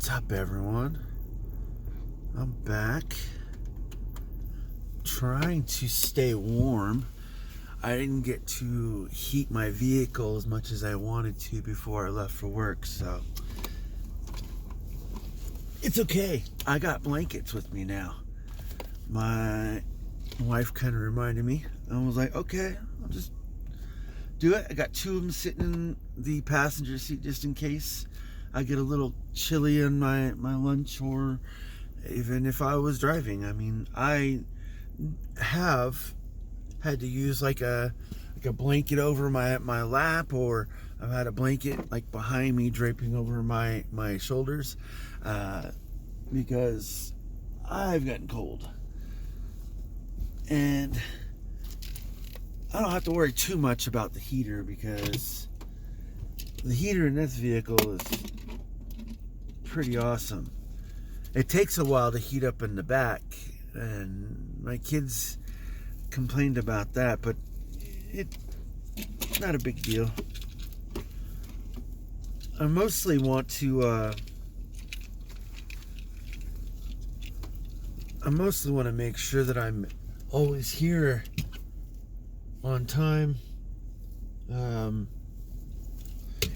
What's up, everyone? I'm back trying to stay warm. I didn't get to heat my vehicle as much as I wanted to before I left for work, so it's okay. I got blankets with me now. My wife kind of reminded me. I was like, okay, I'll just do it. I got two of them sitting in the passenger seat just in case I get a little chilly on my lunch, or even if I was driving. I mean, I have had to use like a blanket over my lap, or I've had a blanket like behind me draping over my shoulders because I've gotten cold. And I don't have to worry too much about the heater, because the heater in this vehicle is pretty awesome. It takes a while to heat up in the back, and my kids complained about that, but it's not a big deal. I mostly want to make sure that I'm always here on time.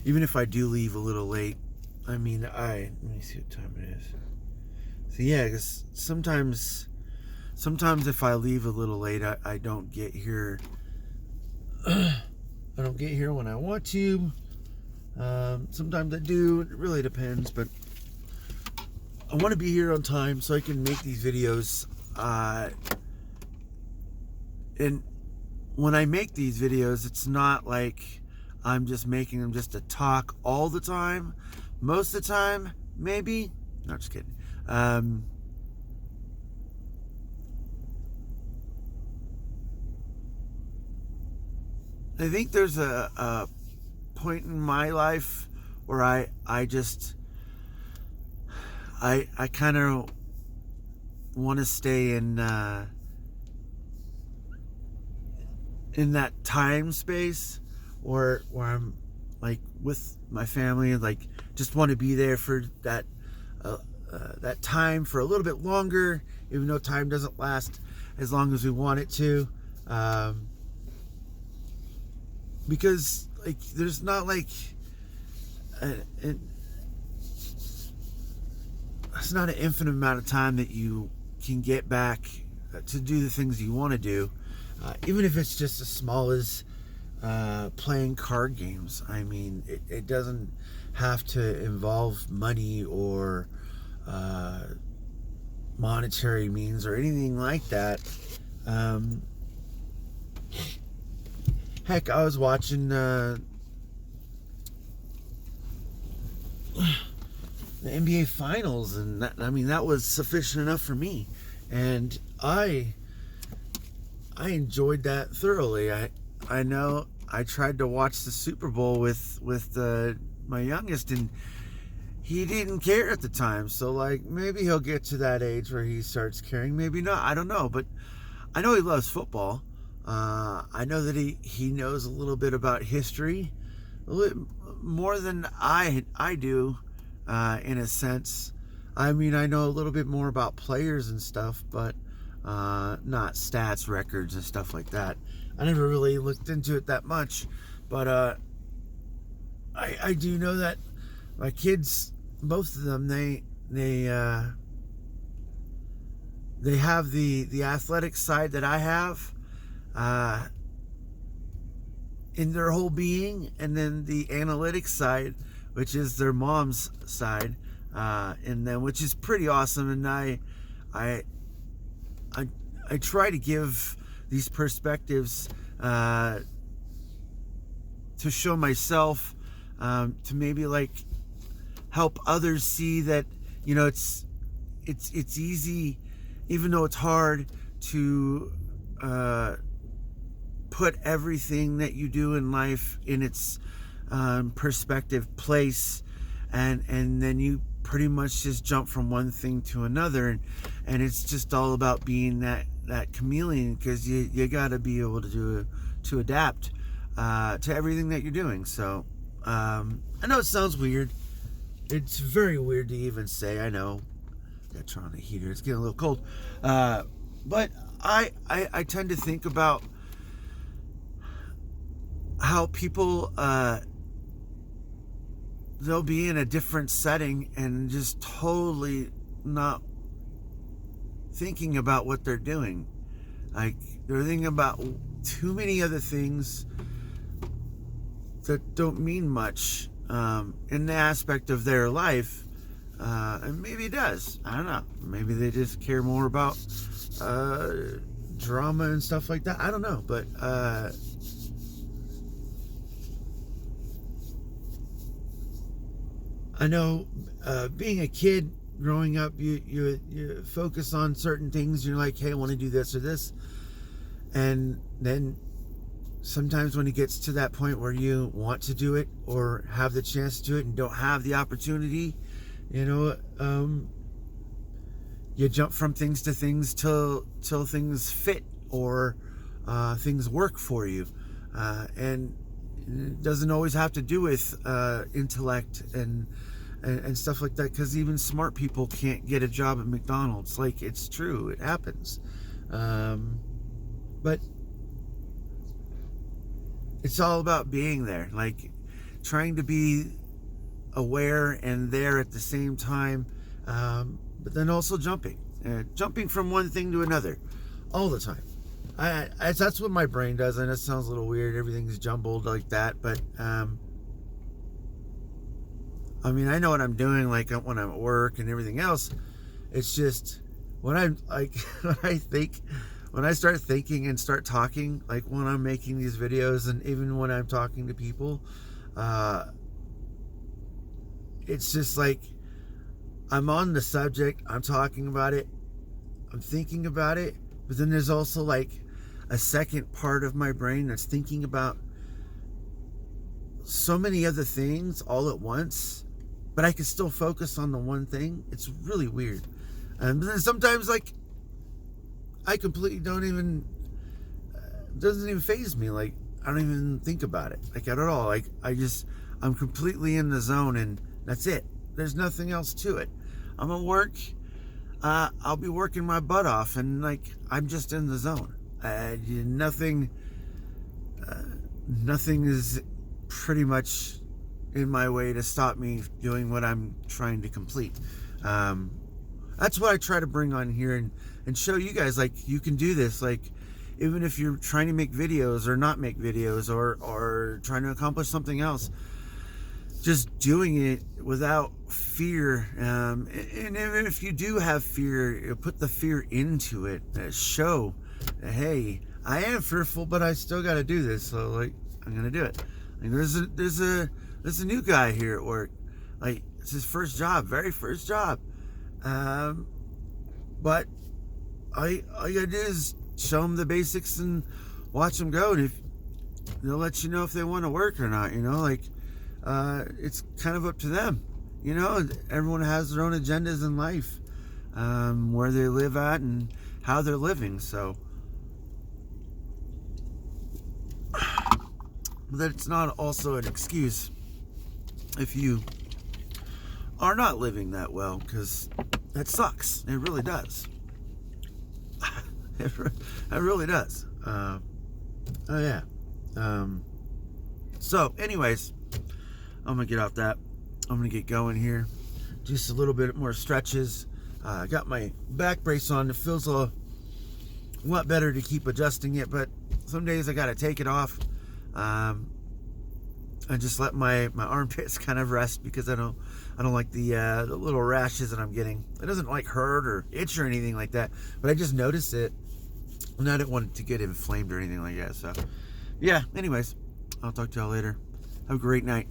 Even if I do leave a little late. I mean, let me see what time it is. So yeah, because sometimes if I leave a little late, I don't get here. I don't get here when I want to. Sometimes I do. It really depends, but I want to be here on time so I can make these videos. And when I make these videos, it's not like I'm just making them just to talk all the time. Most of the time, maybe. No, just kidding. I think there's a point in my life where I kind of want to stay in that time space where I'm like with my family, and like just want to be there for that time for a little bit longer, even though time doesn't last as long as we want it to. Because like there's not like it's not an infinite amount of time that you can get back to do the things you want to do, even if it's just as small as playing card games. I mean, it doesn't have to involve money or monetary means or anything like that. Heck, I was watching the NBA Finals, and that was sufficient enough for me, and I enjoyed that thoroughly. I know I tried to watch the Super Bowl with my youngest, and he didn't care at the time. So like maybe he'll get to that age where he starts caring. Maybe not. I don't know. But I know he loves football. I know that he knows a little bit about history, a little more than I do, in a sense. I mean, I know a little bit more about players and stuff, but not stats, records, and stuff like that. I never really looked into it that much, but I do know that my kids, both of them, they have the athletic side that I have in their whole being, and then the analytics side, which is their mom's side, and then which is pretty awesome. And I try to give these perspectives to show myself, to maybe like help others see that, you know, it's easy, even though it's hard, to put everything that you do in life in its perspective place, and then you pretty much just jump from one thing to another, and it's just all about being that chameleon, because you got to be able to adapt to everything that you're doing. So I know it sounds weird, it's very weird to even say. I know. Got to turn on the heater. It's getting a little cold. But I tend to think about how people they'll be in a different setting and just totally not thinking about what they're doing. Like, they're thinking about too many other things that don't mean much in the aspect of their life. And maybe it does. I don't know. Maybe they just care more about drama and stuff like that. I don't know. But I know being a kid growing up, you focus on certain things. You're like, hey, I want to do this or this. And then sometimes when it gets to that point where you want to do it or have the chance to do it and don't have the opportunity, you know, you jump from things to things till things fit or things work for you. And it doesn't always have to do with intellect and stuff like that, because even smart people can't get a job at McDonald's. Like, it's true, it happens. But it's all about being there, like trying to be aware and there at the same time, but then also jumping from one thing to another all the time. That's what my brain does, and it sounds a little weird. Everything's jumbled like that, but I mean, I know what I'm doing, like when I'm at work and everything else. It's just when I'm like, when I start thinking and start talking, like when I'm making these videos and even when I'm talking to people, it's just like I'm on the subject, I'm talking about it, I'm thinking about it, but then there's also like a second part of my brain that's thinking about so many other things all at once, but I can still focus on the one thing. It's really weird. And then sometimes, like, I completely doesn't even faze me. Like, I don't even think about it, like, at all. Like, I'm completely in the zone, and that's it. There's nothing else to it. I'm at work, I'll be working my butt off, and like, I'm just in the zone. Nothing is pretty much in my way to stop me doing what I'm trying to complete. That's what I try to bring on here and show you guys, like, you can do this. Like, even if you're trying to make videos or not make videos or trying to accomplish something else, just doing it without fear. And even if you do have fear, put the fear into it. Show, hey, I am fearful, but I still got to do this. So, like, I'm gonna do it. Like, there's a new guy here at work. Like, it's his first job, very first job. But all you gotta do is show them the basics and watch them go, and if they'll let you know if they want to work or not. You know, like, it's kind of up to them. You know, everyone has their own agendas in life, where they live at and how they're living. So, but that's not also an excuse if you are not living that well, because that sucks. It really does. It really does. Oh yeah. So anyways, I'm gonna get off that. I'm gonna get going here. Just a little bit more stretches. I got my back brace on. It feels a lot better to keep adjusting it, but some days I gotta take it off. I just let my armpits kind of rest, because I don't like the little rashes that I'm getting. It doesn't like hurt or itch or anything like that, but I just noticed it, and I didn't want it to get inflamed or anything like that. So yeah, anyways, I'll talk to y'all later. Have a great night.